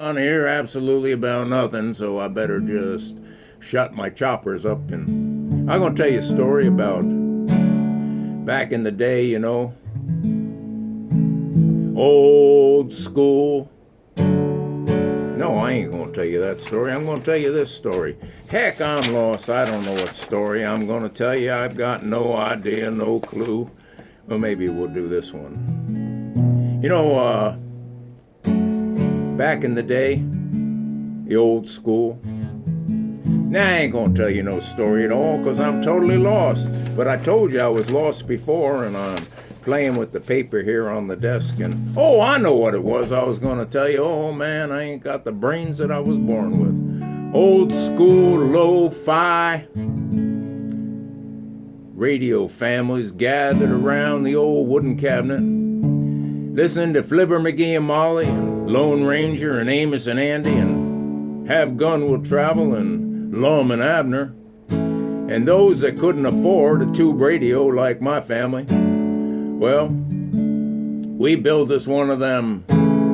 On here absolutely about nothing, so I better just shut my choppers up. And I'm going to tell you a story about back in the day, old school. No, I ain't going to tell you that story. I'm going to tell you this story. Heck, I'm lost. I don't know what story I'm going to tell you. I've got no idea, no clue. Well, maybe we'll do this one. Back in the day, the old school. Now, I ain't gonna tell you no story at all, because I'm totally lost. But I told you I was lost before, and I'm playing with the paper here on the desk, and oh, I know what it was I was gonna tell you. Oh man, I ain't got the brains that I was born with. Old school, lo-fi radio families gathered around the old wooden cabinet, listening to Flibber McGee and Molly, and Lone Ranger and Amos and Andy, and Have Gun Will Travel and Lum and Abner. And those that couldn't afford a tube radio like my family, well, we built us one of them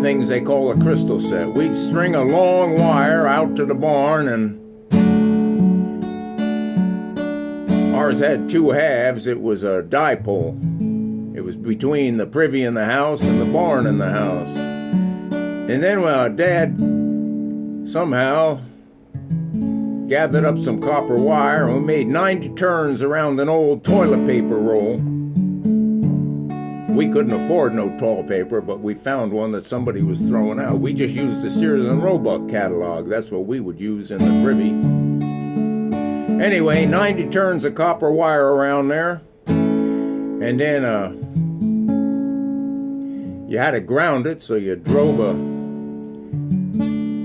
things they call a crystal set. We'd string a long wire out to the barn, and ours had two halves. It was a dipole. It was between the privy in the house and the barn in the house. And then Dad somehow gathered up some copper wire, and we made 90 turns around an old toilet paper roll. We couldn't afford no toilet paper, but we found one that somebody was throwing out. We just used the Sears and Roebuck catalog. That's what we would use in the privy. Anyway, 90 turns of copper wire around there. And then you had to ground it, so you drove a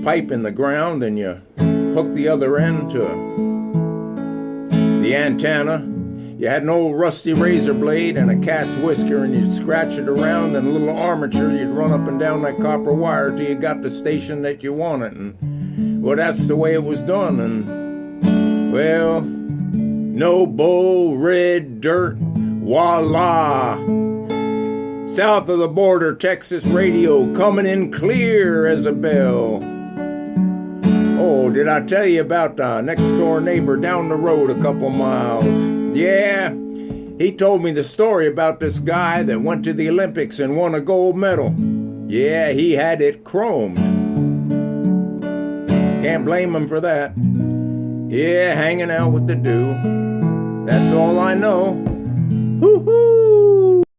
pipe in the ground and you hooked the other end to the antenna. You had an old rusty razor blade and a cat's whisker, and you'd scratch it around, and a little armature. You'd run up and down that copper wire till you got the station that you wanted. And well, that's the way it was done. And well, no bull, red dirt, voila! South of the border, Texas radio coming in clear as a bell. Oh, did I tell you about the next door neighbor down the road a couple miles? Yeah, he told me the story about this guy that went to the Olympics and won a gold medal. Yeah, he had it chromed. Can't blame him for that. Yeah, hanging out with the dew. That's all I know. Hoo-hoo!